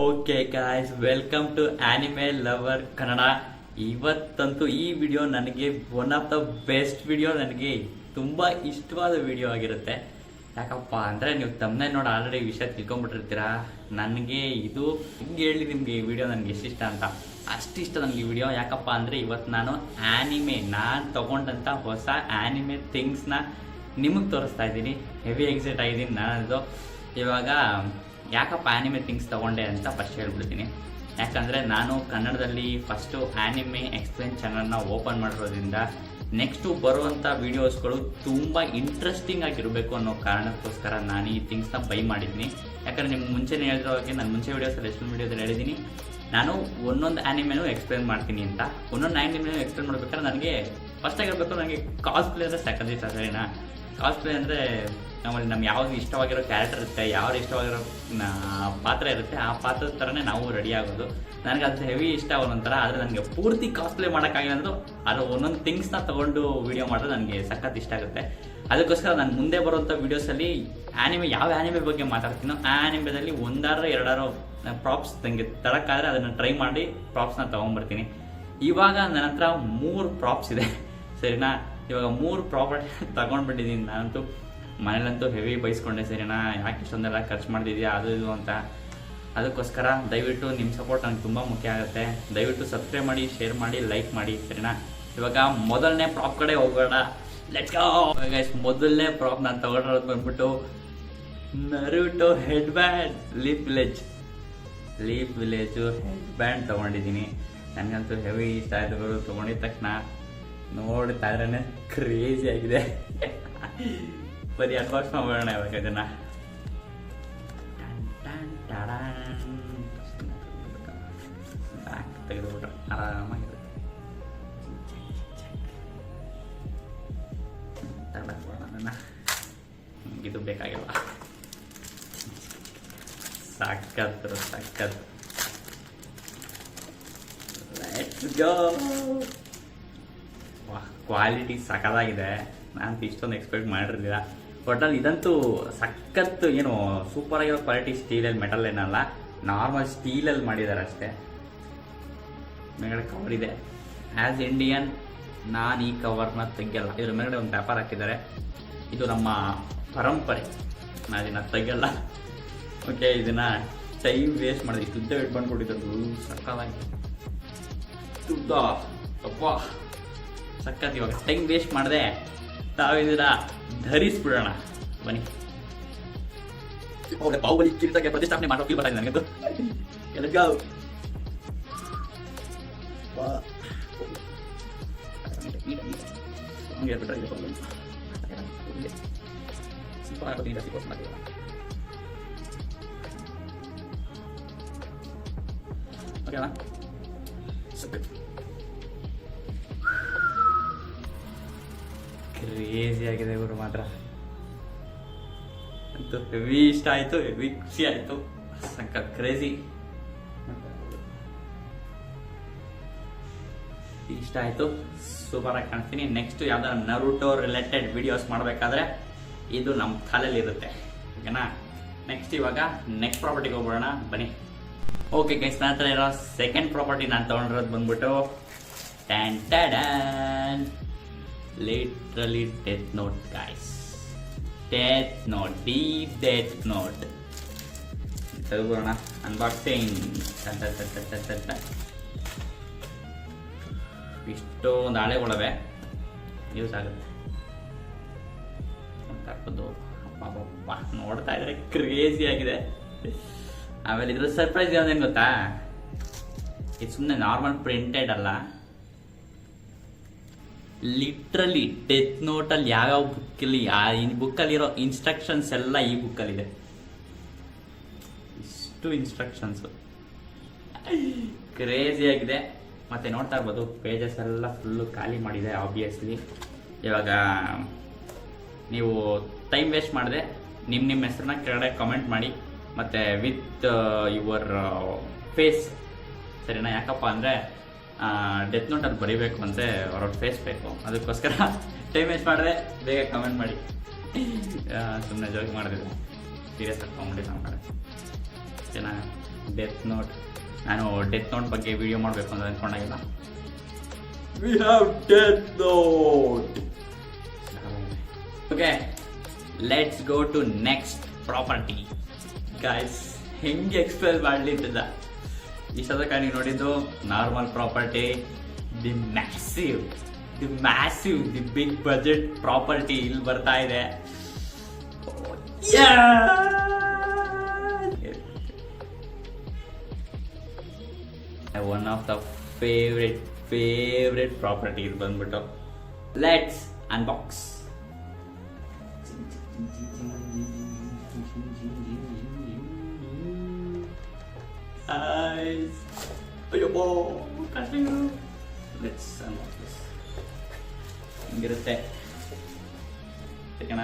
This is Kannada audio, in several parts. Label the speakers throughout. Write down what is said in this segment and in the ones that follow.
Speaker 1: Okay guys, welcome to anime lover Kannada. ಇವತ್ತಂತೂ ಈ ವಿಡಿಯೋ ನನಗೆ one of the best video, ನನಗೆ ತುಂಬ ಇಷ್ಟವಾದ ವಿಡಿಯೋ ಆಗಿರುತ್ತೆ. ಯಾಕಪ್ಪ ಅಂದರೆ ನೀವು ತಮ್ಮನೇ ನೋಡಿ ಆಲ್ರೆಡಿ ವಿಷಯ ತಿಳ್ಕೊಂಬಿಟ್ಟಿರ್ತೀರಾ. ನನಗೆ ಇದು ಹಿಂಗೆ ಹೇಳಿ ನಿಮಗೆ ಈ ವಿಡಿಯೋ ನನಗೆ ಎಷ್ಟಿಷ್ಟ ಅಂತ, ಅಷ್ಟಿಷ್ಟ ನನಗೆ ಈ ವಿಡಿಯೋ. ಯಾಕಪ್ಪ ಅಂದರೆ ಇವತ್ತು ನಾನು ನಾನು ತೊಗೊಂಡಂಥ ಹೊಸ ಆನಿಮೆ ಥಿಂಗ್ಸ್ನ ನಿಮಗೆ ತೋರಿಸ್ತಾ ಇದ್ದೀನಿ. ಹೆವಿ ಎಕ್ಸೈಟ್ ಆಗಿದ್ದೀನಿ ನಾನದು. ಇವಾಗ ಯಾಕಪ್ಪ ಆನಿಮೆ ಥಿಂಗ್ಸ್ ತೊಗೊಂಡೆ ಅಂತ ಫಸ್ಟ್ ಹೇಳ್ಬಿಡ್ತೀನಿ. ಯಾಕಂದರೆ ನಾನು ಕನ್ನಡದಲ್ಲಿ ಫಸ್ಟು ಆನಿಮೆ ಎಕ್ಸ್ಪ್ಲೇನ್ ಚಾನಲ್ನ ಓಪನ್ ಮಾಡಿರೋದ್ರಿಂದ ನೆಕ್ಸ್ಟು ಬರುವಂಥ ವೀಡಿಯೋಸ್ಗಳು ತುಂಬ ಇಂಟ್ರೆಸ್ಟಿಂಗ್ ಆಗಿರಬೇಕು ಅನ್ನೋ ಕಾರಣಕ್ಕೋಸ್ಕರ ನಾನು ಈ ಥಿಂಗ್ಸ್ನ ಬೈ ಮಾಡಿದ್ದೀನಿ. ಯಾಕಂದರೆ ನಿಮ್ಗೆ ಮುಂಚೆನೇ ಹೇಳಿರೋ ಹಾಗೆ ನಾನು ಮುಂಚೆ ವೀಡಿಯೋಸಲ್ಲಿ ಎಷ್ಟು ವೀಡಿಯೋದಲ್ಲಿ ಹೇಳಿದ್ದೀನಿ, ನಾನು ಒಂದೊಂದು ಆನಿಮೆನೂ ಎಕ್ಸ್ಪ್ಲೇನ್ ಮಾಡ್ತೀನಿ ಅಂತ. ಒಂದೊಂದು ಆನಿಮೆನೂ ಎಕ್ಸ್ಪ್ಲೇನ್ ಮಾಡಬೇಕಾದ್ರೆ ನನಗೆ ಫಸ್ಟಾಗಿರಬೇಕು, ನನಗೆ ಕಾಸ್ಪ್ಲೇ ಅಂದರೆ ಸಕ್ಕದಿಷ್ಟ. ಸರಿನಾ? ಕಾಸ್ಪ್ಲೇ ಅಂದರೆ ನಮ್ಗೆ ಯಾವ್ದು ಇಷ್ಟವಾಗಿರೋ ಕ್ಯಾರೆಕ್ಟರ್ ಇರುತ್ತೆ, ಯಾವ್ದು ಇಷ್ಟವಾಗಿರೋ ಪಾತ್ರ ಇರುತ್ತೆ, ಆ ಪಾತ್ರದ ಥರನೇ ನಾವು ರೆಡಿ ಆಗೋದು. ನನಗೆ ಅದು ಹೆವಿ ಇಷ್ಟ ಒಂಥರ. ಆದರೆ ನನಗೆ ಪೂರ್ತಿ ಕಾಸ್ಪ್ಲೇ ಮಾಡೋಕ್ಕಾಗಿಲ್ಲ ಅಂದರೂ ಅದು ಒಂದೊಂದು ಥಿಂಗ್ಸ್ನ ತೊಗೊಂಡು ವೀಡಿಯೋ ಮಾಡೋದು ನನಗೆ ಸಖತ್ ಇಷ್ಟ ಆಗುತ್ತೆ. ಅದಕ್ಕೋಸ್ಕರ ನಾನು ಮುಂದೆ ಬರುವಂಥ ವೀಡಿಯೋಸಲ್ಲಿ ಯಾವ ಆನಿಮೆ ಬಗ್ಗೆ ಮಾತಾಡ್ತೀನೋ ಆ ಆನಿಮೆದಲ್ಲಿ ಎರಡಾರೋ ಪ್ರಾಪ್ಸ್ ನನಗೆ ತರೋಕ್ಕಾದ್ರೆ ಅದನ್ನು ಟ್ರೈ ಮಾಡಿ ಪ್ರಾಪ್ಸ್ನ ತೊಗೊಂಬರ್ತೀನಿ. ಇವಾಗ ನನ್ನ ಹತ್ರ 3 ಪ್ರಾಪ್ಸ್ ಇದೆ. ಸರಿನಾ? ಇವಾಗ 3 ಪ್ರಾಪರ್ಟಿ ತಗೊಂಡ್ಬಿಟ್ಟಿದ್ದೀನಿ ನಾನಂತೂ. ಮನೇಲಂತೂ ಹೆವಿ ಬೈಸ್ಕೊಂಡೆ. ಸರಿನಾ? ಯಾಕೆ ಇಷ್ಟೊಂದೆಲ್ಲ ಖರ್ಚು ಮಾಡ್ತಿದ್ಯಾ ಅದು ಇದು ಅಂತ. ಅದಕ್ಕೋಸ್ಕರ ದಯವಿಟ್ಟು ನಿಮ್ಮ ಸಪೋರ್ಟ್ ನನಗೆ ತುಂಬ ಮುಖ್ಯ ಆಗುತ್ತೆ. ದಯವಿಟ್ಟು ಸಬ್ಸ್ಕ್ರೈಬ್ ಮಾಡಿ, ಶೇರ್ ಮಾಡಿ, ಲೈಕ್ ಮಾಡಿ. ಸರಿನಾ? ಇವಾಗ ಮೊದಲನೇ ಪ್ರಾಪ್ ಕಡೆ ಹೋಗೋಣ. Let's go guys. ಮೊದಲನೇ ಪ್ರಾಪ್ ನಾನು ತಗೊಂಡಿರೋದು ಬಂದ್ಬಿಟ್ಟು ನರುಟೋ head band leaf village head band ತೊಗೊಂಡಿದ್ದೀನಿ. ನನಗಂತೂ ಹೆವಿ ಇಷ್ಟ ಆಯಿತು. ತೊಗೊಂಡಿದ ತಕ್ಷಣ ನೋಡ್ತಾ ಇದ್ರೇ ಕ್ರೇಜಿ ಆಗಿದೆ. ಬರೀ ಅನ್ಬಾಕ್ಸ್ ಮಾಡೋಣ ಇವಾಗ ಇದನ್ನು. ಬ್ಯಾಕ್ ತೆಗೆದುಬಿಟ್ರೆ ಆರಾಮಾಗಿರುತ್ತೆ. ಇದು ಬೇಕಾಗಿಲ್ಲ. ಸಕ್ಕತ್ತು. Let's go. ಕ್ವಾಲಿಟಿ ಸಕ್ಕತ್ತಾಗಿದೆ. ನಾನು ಇಷ್ಟೊಂದು ಎಕ್ಸ್ಪೆಕ್ಟ್ ಮಾಡಿರಲಿಲ್ಲ. ಒಟ್ಟಲ್ಲಿ ಇದಂತೂ ಸಖತ್ತು, ಏನು ಸೂಪರ್ ಆಗಿರೋ ಕ್ವಾಲಿಟಿ. ಸ್ಟೀಲಲ್ಲಿ, ಮೆಟಲ್ ಏನಲ್ಲ, ನಾರ್ಮಲ್ ಸ್ಟೀಲಲ್ಲಿ ಮಾಡಿದ್ದಾರೆ ಅಷ್ಟೇ. ಮೇಲ್ಗಡೆ ಕವರ್ ಇದೆ. ಆ್ಯಸ್ ಇಂಡಿಯನ್ ನಾನು ಈ ಕವರ್ನ ತೆಗಿಯಲ್ಲ. ಇದ್ರ ಮೇಲ್ಗಡೆ ಒಂದು ಪೇಪರ್ ಹಾಕಿದ್ದಾರೆ. ಇದು ನಮ್ಮ ಪರಂಪರೆ, ನಾನು ಇದನ್ನು ತೆಗಿಯಲ್ಲ. ಓಕೆ, ಇದನ್ನು ಟೈಮ್ ವೇಸ್ಟ್ ಮಾಡಿದೆ. ಇಷ್ಟುದ್ದ ಇಟ್ಟು ಬಂದ್ಬಿಟ್ಟಿದ್ದು ಸಕ್ಕತ್ತಾಗಿ ಉದ್ದ ಅಪ್ಪ ಸಕ್ಕತ್. ಇವಾಗ ಟೈಮ್ ವೇಸ್ಟ್ ಮಾಡಿದೆ, ತಾವಿದರ ಧರಿಸ್ಬಿಡೋಣ ಬನ್ನಿ. ಬಾಹುಬಲಿ ಕಿರೀಟಕ್ಕೆ ಪ್ರತಿಷ್ಠಾಪನೆ ಮಾಡೋ ಫೀಲ್ ಬರ್ತಾ ಇದೆ ನನಗಂತೂ. ಕ್ರೇಜಿ ಆಗಿದೆ ಇವರು ಮಾತ್ರ. ಅಂತೂ ಹೆವಿ ಇಷ್ಟ ಆಯಿತು, ಹೆವಿ ಖುಷಿ ಆಯಿತು. ಸಖತ್ ಕ್ರೇಜಿ ಇಷ್ಟ ಆಯಿತು. ಸೂಪರಾಗಿ ಕಾಣ್ತೀನಿ. ನೆಕ್ಸ್ಟ್ ಯಾವ್ದಾದ್ರು ನರುಟೋ ರಿಲೇಟೆಡ್ ವಿಡಿಯೋಸ್ ಮಾಡಬೇಕಾದ್ರೆ ಇದು ನಮ್ಮ ತಲೆಯಲ್ಲಿ ಇರುತ್ತೆ. ಓಕೆನಾ? ನೆಕ್ಸ್ಟ್ ಇವಾಗ ನೆಕ್ಸ್ಟ್ ಪ್ರಾಪರ್ಟಿಗೆ ಹೋಗ್ಬಿಡೋಣ ಬನ್ನಿ. ಓಕೆ ಗೈಸ್, ನನ್ನ ಹತ್ರ ಇರೋ ಸೆಕೆಂಡ್ ಪ್ರಾಪರ್ಟಿ ನಾನು ತೊಗೊಂಡಿರೋದು ಬಂದ್ಬಿಟ್ಟು ಟ್ಯಾನ್ literally death note guys. Death note, deep death note ತೆಗೆದುಬಿಡೋಣ. ಅನ್ಬಾಕ್ಸಿಂಗ್. ಇಷ್ಟೊಂದು ಹಾಳೆಗಳವೆ, ಯೂಸ್ ಆಗುತ್ತೆ. ನೋಡ್ತಾ ಇದ್ರೆ ಕ್ರೇಜಿ ಆಗಿದೆ. ಆಮೇಲೆ ಇದ್ರ ಸರ್ಪ್ರೈಸ್ ಯಾವ್ದೇನು ಗೊತ್ತಾ? ಇದು ಸುಮ್ಮನೆ ನಾರ್ಮಲ್ ಪ್ರಿಂಟೆಡ್ ಅಲ್ಲ, ಲಿಟ್ರಲಿ ಡೆತ್ ನೋಟಲ್ಲಿ ಯಾವ್ಯಾವ ಬುಕ್ಕಲ್ಲಿ ಈ ಬುಕ್ಕಲ್ಲಿರೋ ಇನ್ಸ್ಟ್ರಕ್ಷನ್ಸ್ ಎಲ್ಲ ಈ ಬುಕ್ಕಲ್ಲಿದೆ. ಇಷ್ಟು ಇನ್ಸ್ಟ್ರಕ್ಷನ್ಸು ಕ್ರೇಜಿ ಆಗಿದೆ. ಮತ್ತು ನೋಡ್ತಾ ಇರ್ಬೋದು, ಪೇಜಸ್ ಎಲ್ಲ ಫುಲ್ಲು ಖಾಲಿ ಮಾಡಿದೆ ಆಬ್ವಿಯಸ್ಲಿ. ಇವಾಗ ನೀವು ಟೈಮ್ ವೇಸ್ಟ್ ಮಾಡಿದೆ, ನಿಮ್ಮ ಹೆಸರನ್ನ ಕೆಳಗಡೆ ಕಮೆಂಟ್ ಮಾಡಿ, ಮತ್ತು ವಿತ್ ಯುವರ್ ಫೇಸ್. ಸರಿನಾ? ಯಾಕಪ್ಪ ಅಂದರೆ ಡೆತ್ ನೋಟಲ್ಲಿ ಬರೀಬೇಕು ಅಂದರೆ ಅವ್ರ ಫೇಸ್ ಬೇಕು. ಅದಕ್ಕೋಸ್ಕರ ಟೈಮ್ ವೇಸ್ಟ್ ಮಾಡಿದ್ರೆ ಬೇಗ ಕಮೆಂಟ್ ಮಾಡಿ. ಸುಮ್ಮನೆ ಜೋಕ್ ಮಾಡಿದ್ರೆ ಸೀರಿಯಸ್ ಆಗಿ ತೊಗೊಂಡಿಲ್ಲ. ಚೆನ್ನಾಗಿ ಡೆತ್ ನೋಟ್. ನಾನು ಡೆತ್ ನೋಟ್ ಬಗ್ಗೆ ವಿಡಿಯೋ ಮಾಡಬೇಕು ಅಂತ ಅಂದ್ಕೊಂಡಾಗಿಲ್ಲ. We have death note. Okay, let's go to next property. Guys, ಹೆಂಗೆ ಎಕ್ಸ್ಪ್ಲೇನ್ ಮಾಡಲಿ ಅಂತ ಇಷ್ಟೊತ್ತಕ ನೀವು ನೋಡಿದ್ದು normal property. The massive, the big budget property ಇಲ್ಲಿ ಬರ್ತಾ ಇದೆ. One of the favourite property ಇದು ಬಂದ್ಬಿಟ್ಟು. Let's unbox. ಅಯ್ಯೋ ಕಷ್ಟ. Let's unbox. ಹಿಂಗಿರುತ್ತೆ ಕಣ.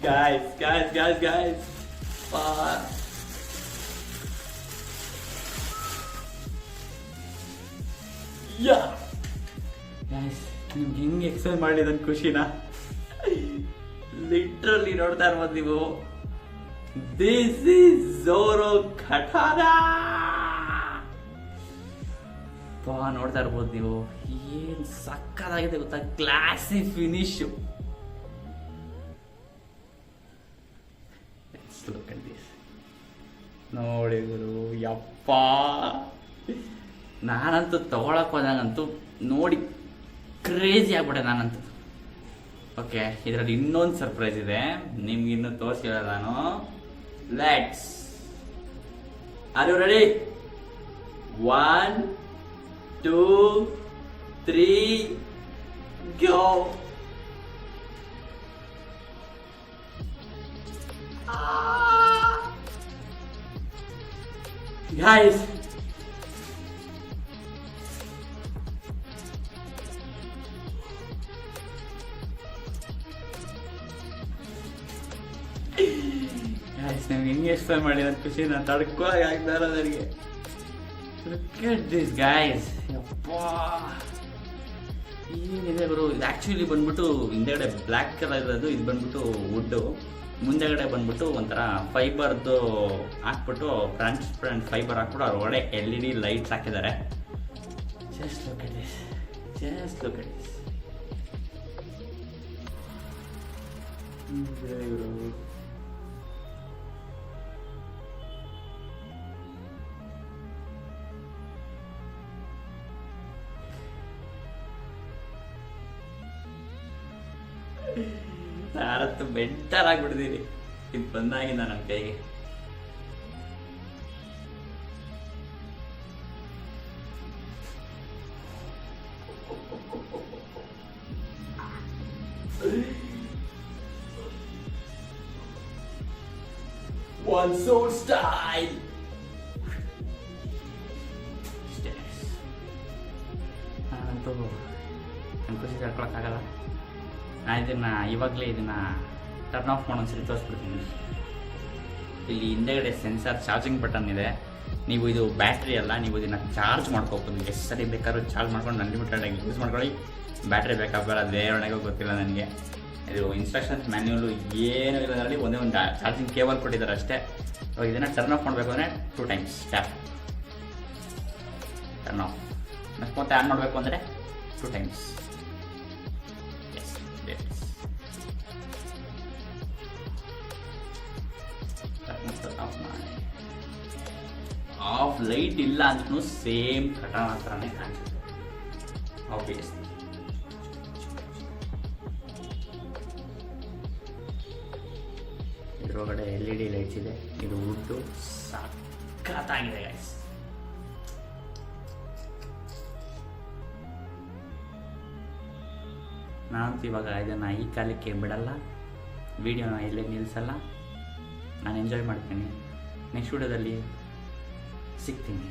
Speaker 1: Guys. Yeah. Guys, ನಿಮ್ಗೆ ಹೆಂಗೆ ಎಕ್ಸ್ಪ್ಲೇನ್ ಮಾಡಿ ನನ್ನ ಖುಷಿನ ಲಿಟ್ರಲಿ ನೋಡ್ತಾ ಇರ್ಬೋದು ನೀವು. This is Zoro katana. ನೋಡ್ತಾ ಇರ್ಬೋದು ನೀವು, ಏನ್ ಸಕ್ಕತ್ತಾಗಿದೆ ಗೊತ್ತಾ, ಕ್ಲಾಸಿ ಫಿನಿಶ್. ನೋಡಿ ಗುರು, ಯಪ್ಪ, ನಾನಂತೂ ತಗೊಳಕ್ ಹೋದಾಗಂತೂ ನೋಡಿ ಕ್ರೇಜಿ ಆಗ್ಬಿಟ್ಟೆ ನಾನಂತೂ. ಓಕೆ, ಇದರಲ್ಲಿ ಇನ್ನೊಂದು ಸರ್ಪ್ರೈಸ್ ಇದೆ, ನಿಮ್ಗೆ ಇನ್ನೂ ತೋರಿಸಿಲ್ಲ ನಾನು. Let's, are you ready? 1 2 3 go. Guys, ನಿಮ್ಗೆ ಹೆಂಗೆ ಎಕ್ಸ್ಪ್ಲೇನ್ ಮಾಡಿ ನನ್ನ ಖುಷಿ ನಾನು ತಡ್ಕೊಳಕ್ ಆಗ್ತಾರ ನನಗೆ. Look at this guys. ಯಪ್ಪಾ, ಏನಿದೆ ಗುರು. ಇದು ಆ್ಯಕ್ಚುಲಿ ಬಂದ್ಬಿಟ್ಟು ಹಿಂದೆಗಡೆ ಬ್ಲ್ಯಾಕ್ ಕಲರ್ ಇರೋದು, ಇದು ಬಂದ್ಬಿಟ್ಟು ವುಡ್ಡು. ಮುಂದೆಗಡೆ ಬಂದ್ಬಿಟ್ಟು ಒಂಥರ ಫೈಬರ್ದು ಹಾಕ್ಬಿಟ್ಟು ಟ್ರಾನ್ಸ್ಪರೆಂಟ್ ಫೈಬರ್ ಹಾಕ್ಬಿಟ್ಟು ಅವ್ರ ಒಳ್ಳೆ LED ಲೈಟ್ಸ್ ಹಾಕಿದ್ದಾರೆ. Just look at this. ನಾನಂತೂ ಮೆಂಟಲ್ ಆಗ್ಬಿಡ್ತೀನಿ ಇದು ಬಂದಾಗಿಂದ ನನ್ನ ಕೈಗೆ. One soul style. ನಾನಂತೂ ನನ್ನ ಖುಷಿ ತಡ್ಕೊಳಕ್ಕಾಗಲ್ಲ. ನಾನು ಇವಾಗಲೇ ಇದನ್ನು ಟರ್ನ್ ಆಫ್ ಮಾಡೋ ಒಂದ್ಸರಿ ತೋರಿಸ್ಬಿಡ್ತೀನಿ. ಇಲ್ಲಿ ಹಿಂದೆಗಡೆ ಸೆನ್ಸರ್ ಚಾರ್ಜಿಂಗ್ ಬಟನ್ ಇದೆ. ನೀವು ಇದು ಬ್ಯಾಟ್ರಿ ಅಲ್ಲ, ನೀವು ಇದನ್ನು ಚಾರ್ಜ್ ಮಾಡ್ಕೋಬೋದು. ಎಷ್ಟು ಸರಿ ಬೇಕಾದ್ರೂ ಚಾರ್ಜ್ ಮಾಡ್ಕೊಂಡು ಅನ್ಲಿಮಿಟೆಡಾಗಿ ಯೂಸ್ ಮಾಡ್ಕೊಳ್ಳಿ. ಬ್ಯಾಟ್ರಿ ಬೇಕಾಗಲ್ಲ, ಬೇರೆಯೊಳಗೆ ಗೊತ್ತಿಲ್ಲ ನನಗೆ. ಇದು ಇನ್ಸ್ಟ್ರಕ್ಷನ್ಸ್ ಮ್ಯಾನ್ಯುವಲು ಏನೂ ಇಲ್ಲ ಅದರಲ್ಲಿ. ಒಂದೇ ಒಂದು ಚಾರ್ಜಿಂಗ್ ಕೇಬಲ್ ಕೊಟ್ಟಿದ್ದಾರೆ ಅಷ್ಟೇ. ಇವಾಗ ಇದನ್ನು ಟರ್ನ್ ಆಫ್ ಮಾಡಬೇಕು ಅಂದರೆ 2 times ಟ್ಯಾಪ್ ಟರ್ನ್ ಆಫ್. ಮತ್ತೆ ಆನ್ ಮಾಡಬೇಕು ಅಂದರೆ 2 times. ಆಫ್ ಲೈಟ್ ಇಲ್ಲ ಅಂದ್ರೂ ಸೇಮ್ ಕಟಾನ ಹತ್ರನೇ ಕಾಣಿಸುತ್ತೆ ಆಬ್ವಿಯಸ್ಲಿ. ಇದರೊಳಗಡೆ LED ಲೈಟ್ಸ್ ಇದೆ. ಇದು ವುಡ್ಡು ಸಖತ್ತಾಗಿದೆ ಗೈಸ್. ನಾನಂತೂ ಇವಾಗ ಇದನ್ನು ಈ ಕಾಲಕ್ಕೆ ಬಿಡಲ್ಲ, ವಿಡಿಯೋನ ಇಲ್ಲೇ ನಿಲ್ಲಿಸಲ್ಲ. ನಾನು ಎಂಜಾಯ್ ಮಾಡ್ತೀನಿ. ನೆಕ್ಸ್ಟ್ ವಿಡಿಯೋದಲ್ಲಿ ಸಿಗ್ತೀನಿ.